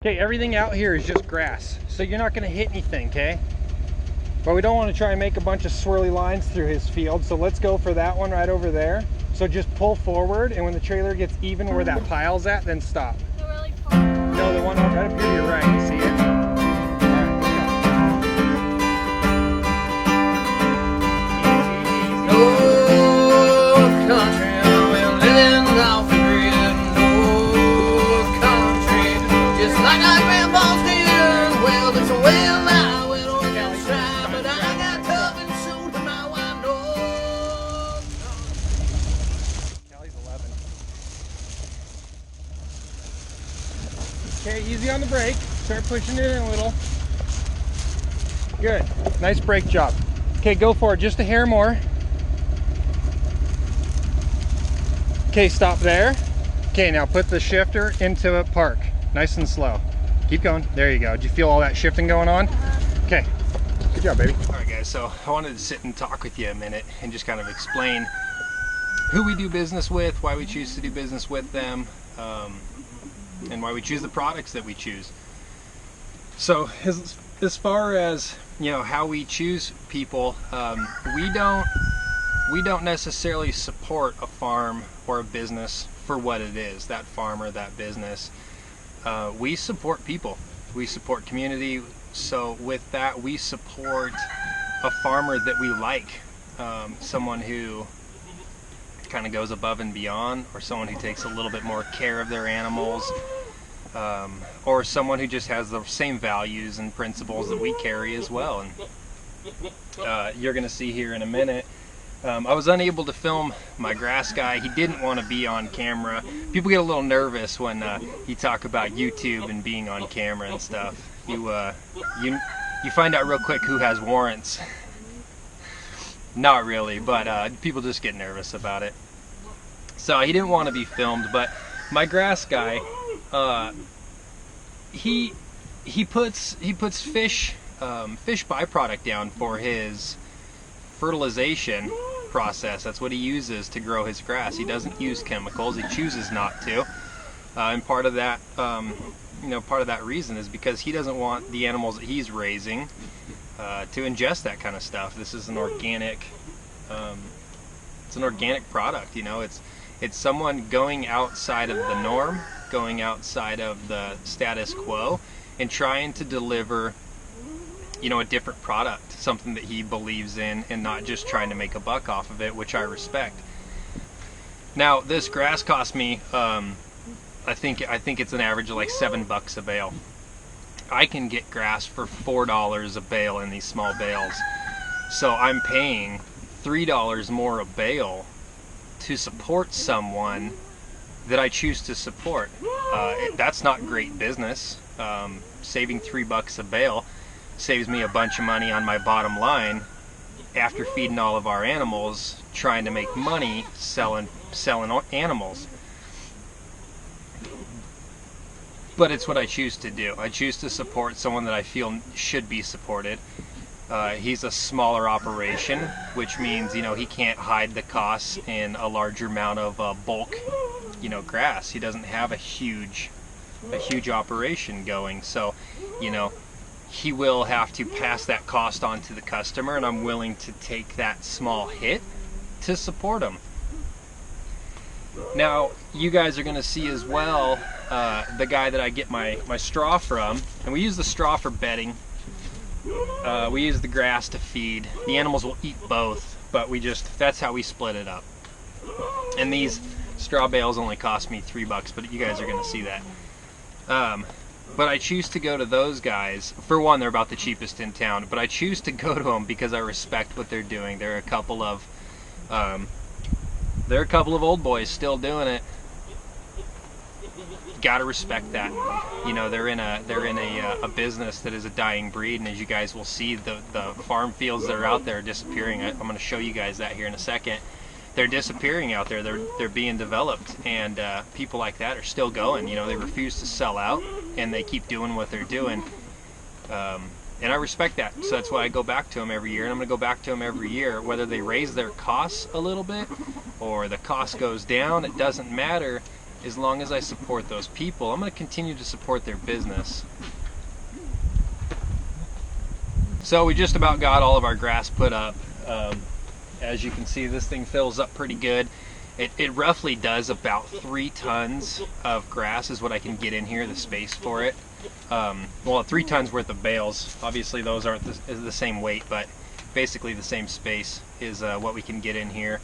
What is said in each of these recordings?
Okay, everything out here is just grass, so you're not going to hit anything, okay? But we don't want to try and make a bunch of swirly lines through his field, so let's go for that one right over there. So just pull forward, and when the trailer gets even where that pile's at, then stop. So really far. No, the one right up here to your right, you see it? Alright, let's go. North country, we're living off the grid. North country, just like our grandpas did. Well, it's a well now, we don't get shy, but I got tough and soon to my wife. North Callie's 11. Okay, easy on the brake. Start pushing it in a little. Good. Nice brake job. Okay, go for it. Just a hair more. Okay, stop there. Okay, now put the shifter into park. Nice and slow. Keep going. There you go. Did you feel all that shifting going on? Okay. Good job, baby. All right, guys. So I wanted to sit and talk with you a minute and just kind of explain who we do business with, why we choose to do business with them, and why we choose the products that we choose. So as far as, you know, how we choose people, we don't necessarily support a farm or a business for what it is, that farm or that business. We support people. We support community. So with that, we support a farmer that we like, someone who kind of goes above and beyond, or someone who takes a little bit more care of their animals, or someone who just has the same values and principles that we carry as well. And you're going to see here in a minute, I was unable to film my grass guy. He didn't want to be on camera. People get a little nervous when you talk about YouTube and being on camera and stuff. You find out real quick who has warrants. Not really, but people just get nervous about it. So he didn't want to be filmed, but my grass guy, he puts fish byproduct down for his fertilization process. That's what he uses to grow his grass. He doesn't use chemicals. He chooses not to, and part of that, part of that reason is because he doesn't want the animals that he's raising to ingest that kind of stuff. This is an organic, it's an organic product. You know, it's someone going outside of the norm, going outside of the status quo, and trying to deliver, you know, a different product, something that he believes in, and not just trying to make a buck off of it, which I respect. Now, this grass cost me, I think it's an average of like $7 a bale. I can get grass for $4 a bale in these small bales. So I'm paying $3 more a bale to support someone that I choose to support. That's not great business. Saving $3 a bale saves me a bunch of money on my bottom line after feeding all of our animals, trying to make money selling animals. But it's what I choose to do. I choose to support someone that I feel should be supported. He's a smaller operation, which means, you know, he can't hide the costs in a larger amount of bulk, you know, grass. He doesn't have a huge operation going, so, you know, he will have to pass that cost on to the customer, and I'm willing to take that small hit to support him. Now, you guys are going to see as well the guy that I get my straw from, and we use the straw for bedding. We use the grass to feed. The animals will eat both, but that's how we split it up. And these straw bales only cost me $3, but you guys are going to see that. But I choose to go to those guys. For one, they're about the cheapest in town, but I choose to go to them because I respect what they're doing. They're a couple of old boys still doing it. Gotta respect that. You know, they're in a business that is a dying breed, and as you guys will see, the farm fields that are out there are disappearing. I'm going to show you guys that here in a second. They're disappearing out there. They're being developed, and people like that are still going. You know, they refuse to sell out, and they keep doing what they're doing. And I respect that, so that's why I go back to them every year, and I'm going to go back to them every year, whether they raise their costs a little bit or the cost goes down. It doesn't matter. as long as I support those people, I'm going to continue to support their business. So we just about got all of our grass put up. As you can see, this thing fills up pretty good. It roughly does about 3 tons of grass is what I can get in here, the space for it. Well, 3 tons worth of bales. Obviously those aren't the same weight, but basically the same space is what we can get in here.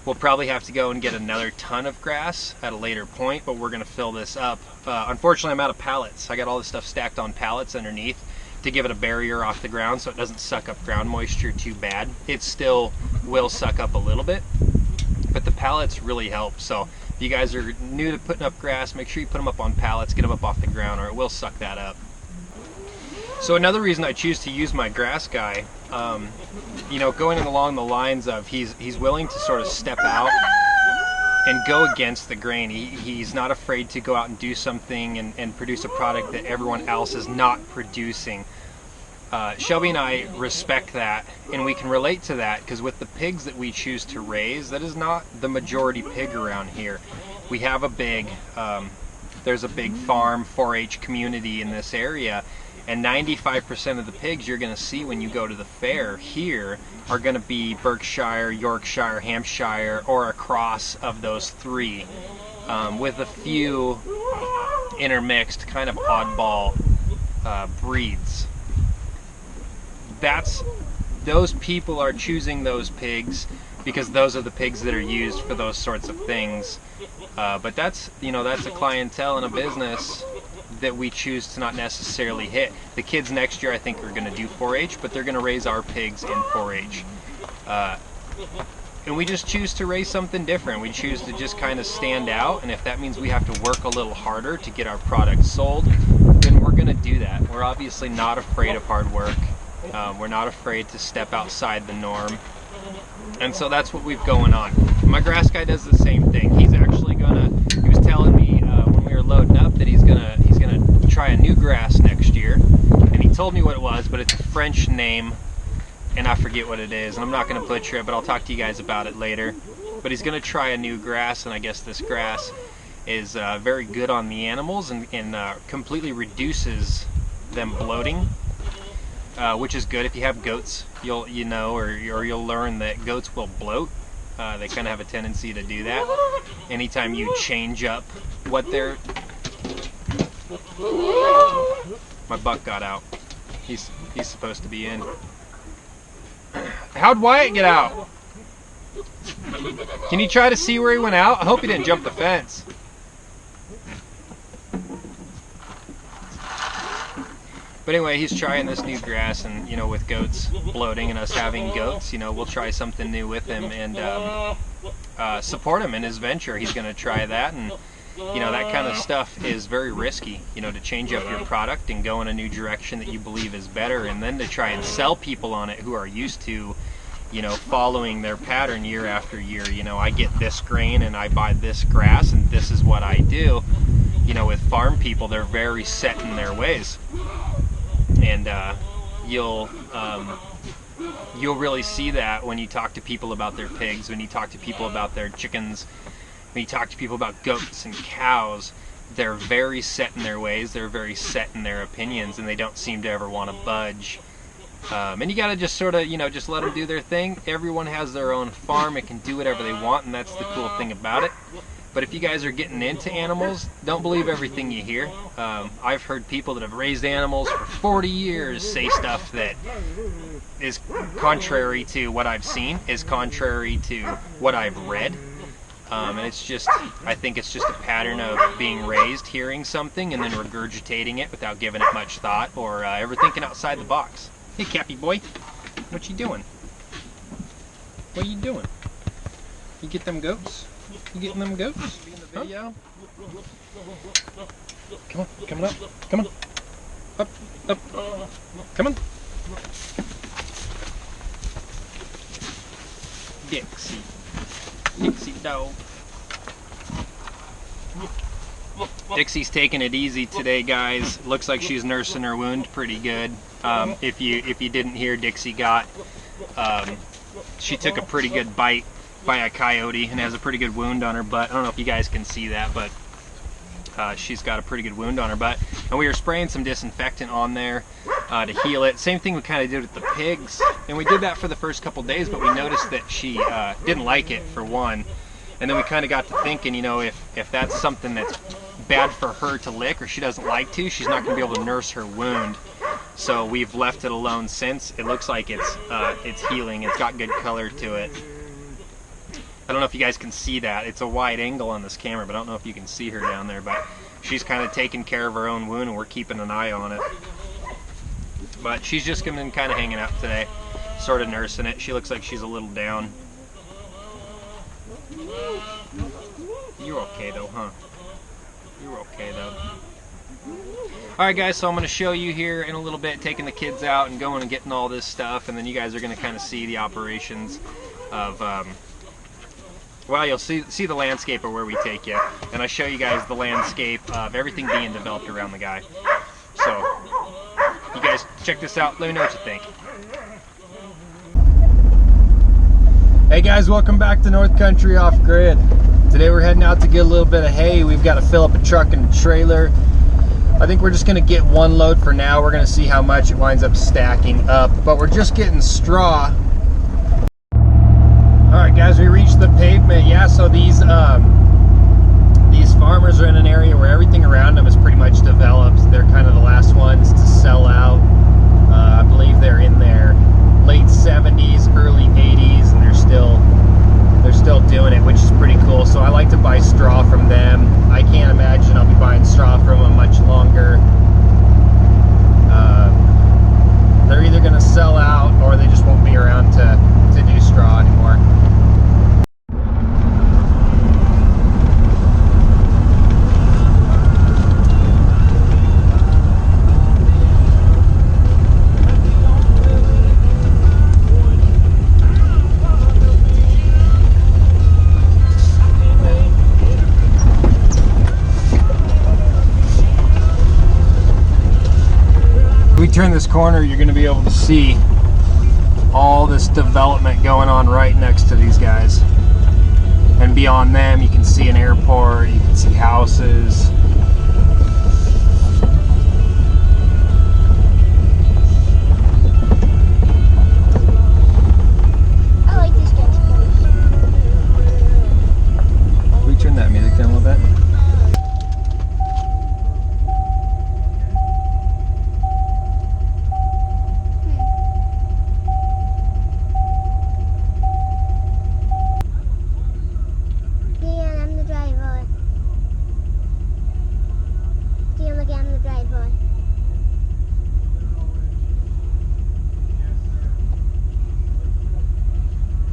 We'll probably have to go and get another ton of grass at a later point, but we're going to fill this up. Unfortunately, I'm out of pallets. I got all this stuff stacked on pallets underneath to give it a barrier off the ground so it doesn't suck up ground moisture too bad. It still will suck up a little bit, but the pallets really help. So if you guys are new to putting up grass, make sure you put them up on pallets, get them up off the ground, or it will suck that up. So another reason I choose to use my grass guy, you know, going along the lines of he's willing to sort of step out and go against the grain. He's not afraid to go out and do something and produce a product that everyone else is not producing. Shelby and I respect that, and we can relate to that because with the pigs that we choose to raise, that is not the majority pig around here. We have a big, there's a big farm 4-H community in this area, and 95% of the pigs you're going to see when you go to the fair here are going to be Berkshire, Yorkshire, Hampshire, or a cross of those 3, with a few intermixed kind of oddball breeds. Those people are choosing those pigs because those are the pigs that are used for those sorts of things. But that's, you know, that's a clientele and a business that we choose to not necessarily hit. The kids next year I think are going to do 4-H, but they're going to raise our pigs in 4-H. And we just choose to raise something different. We choose to just kind of stand out, and if that means we have to work a little harder to get our product sold, then we're going to do that. We're obviously not afraid of hard work. We're not afraid to step outside the norm. And so that's what we've going on. My grass guy does the same thing. He's actually he was telling me when we were loading up that he's gonna try a new grass next year. And he told me what it was, but it's a French name, and I forget what it is. And I'm not gonna butcher it, but I'll talk to you guys about it later. But he's gonna try a new grass, and I guess this grass is very good on the animals and completely reduces them bloating. Which is good. If you have goats, you'll learn that goats will bloat. They kind of have a tendency to do that. Anytime you change up what they're... My buck got out. He's supposed to be in. How'd Wyatt get out? Can you try to see where he went out? I hope he didn't jump the fence. But anyway, he's trying this new grass, and you know, with goats bloating and us having goats, you know, we'll try something new with him and support him in his venture. He's going to try that, and you know, that kind of stuff is very risky, you know, to change up your product and go in a new direction that you believe is better, and then to try and sell people on it who are used to, you know, following their pattern year after year. You know, I get this grain and I buy this grass and this is what I do. You know, with farm people, they're very set in their ways. And you'll really see that when you talk to people about their pigs, when you talk to people about their chickens, when you talk to people about goats and cows. They're very set in their ways, they're very set in their opinions, and they don't seem to ever want to budge. And you got to just sort of, you know, just let them do their thing. Everyone has their own farm, it can do whatever they want, and that's the cool thing about it. But if you guys are getting into animals, don't believe everything you hear. I've heard people that have raised animals for 40 years say stuff that is contrary to what I've seen, is contrary to what I've read. And it's just, I think it's just a pattern of being raised, hearing something, and then regurgitating it without giving it much thought or ever thinking outside the box. Hey, Cappy boy, what you doing? What you doing? You get them goats? You getting them goats? Be in the video. Come on, coming up, come on. Up, up, come on. Dixie dog. Dixie's taking it easy today, guys. Looks like she's nursing her wound pretty good. If you didn't hear, Dixie got, she took a pretty good bite by a coyote and has a pretty good wound on her butt. I don't know if you guys can see that, but she's got a pretty good wound on her butt. And we were spraying some disinfectant on there to heal it. Same thing we kind of did with the pigs. And we did that for the first couple days, but we noticed that she didn't like it, for one. And then we kind of got to thinking, you know, if that's something that's bad for her to lick or she doesn't like to, she's not going to be able to nurse her wound. So we've left it alone since. It looks like it's healing. It's got good color to it. I don't know if you guys can see that. It's a wide angle on this camera, but I don't know if you can see her down there. But she's kind of taking care of her own wound, and we're keeping an eye on it. But she's just been kind of hanging out today, sort of nursing it. She looks like she's a little down. You're okay though, huh? You're okay though. Alright guys, so I'm going to show you here in a little bit, taking the kids out and going and getting all this stuff, and then you guys are going to kind of see the operations of, well, you'll see the landscape of where we take you, and I show you guys the landscape of everything being developed around the guy. So, you guys check this out, let me know what you think. Hey guys, welcome back to North Country Off Grid. Today we're heading out to get a little bit of hay. We've got to fill up a truck and a trailer. I think we're just going to get one load for now. We're going to see how much it winds up stacking up, but we're just getting straw. Alright guys, we reached the pavement. Yeah, so these farmers are in an area where everything around them is pretty much developed. They're kind of the last ones to sell out. I believe they're in their late 70s, early 80s, and they're still doing it, which is pretty cool. So I like to buy straw from them. I can't imagine I'll be buying straw from them much longer. They're either going to sell out or they just won't be around to do straw anymore. Turn this corner, you're going to be able to see all this development going on right next to these guys, and beyond them you can see an airport, you can see houses. I like this guy's place. Can we turn that music down a little bit?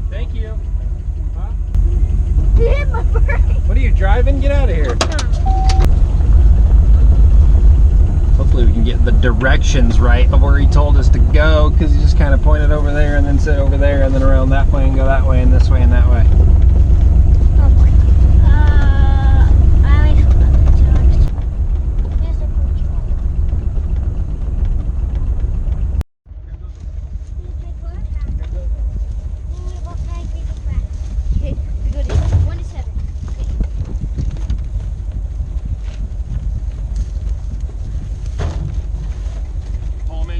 Thank you. Huh? You hit my brake. What are you driving? Get out of here. Hopefully we can get the directions right of where he told us to go, because he just kind of pointed over there and then said over there and then around that way and go that way and this way and that way.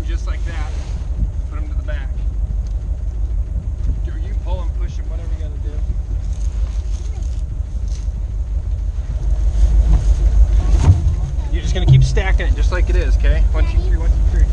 Just like that, put them to the back. You pull them, push them, whatever you gotta do. You're just gonna keep stacking it just like it is, okay? 1, 2, 3, 1, 2, 3.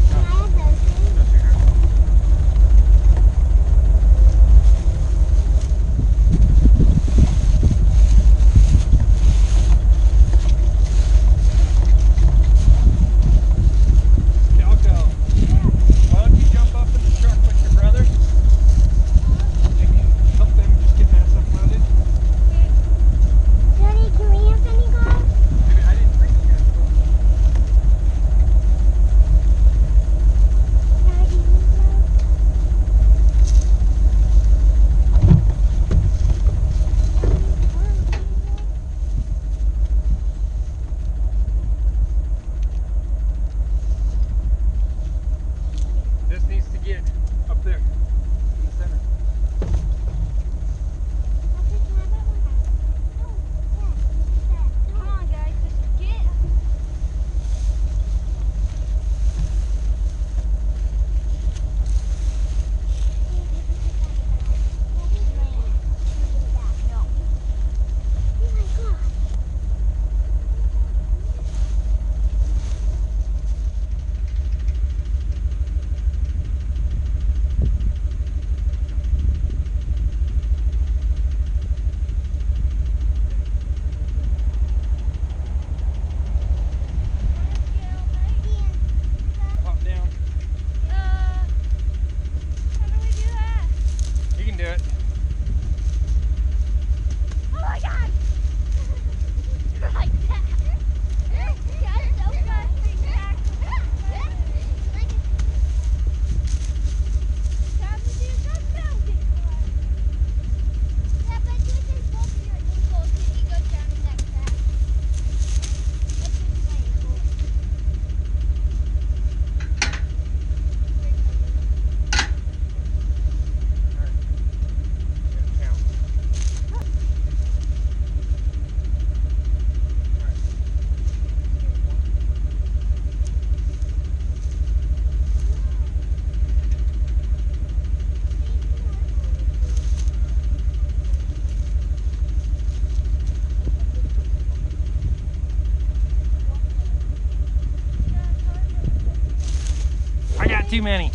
too many.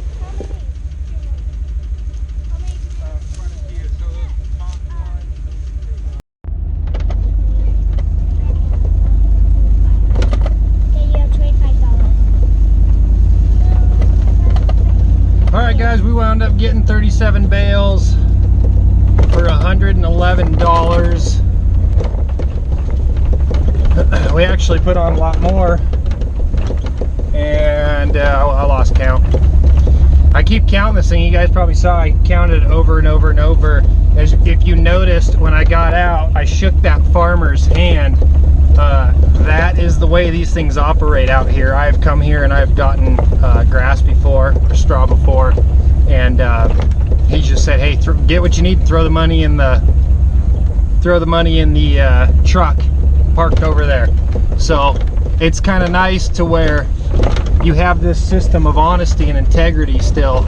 Alright guys, we wound up getting 37 bales for $111. We actually put on a lot more, and I lost count. I keep counting this thing. You guys probably saw I counted it over and over and over. As if you noticed, when I got out, I shook that farmer's hand. That is the way these things operate out here. I've come here and I've gotten grass before, or straw before, and he just said, "Hey, get what you need. Throw the money in the truck parked over there." So it's kind of nice to where you have this system of honesty and integrity still,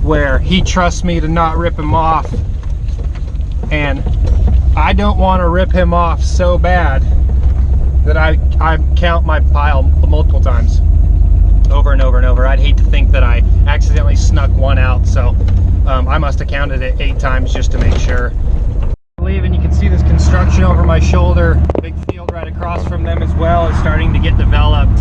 where he trusts me to not rip him off, and I don't want to rip him off so bad that I count my pile multiple times, over and over and over. I'd hate to think that I accidentally snuck one out, so I must have counted it 8 times just to make sure. And you can see this construction over my shoulder. Big field right across from them as well is starting to get developed.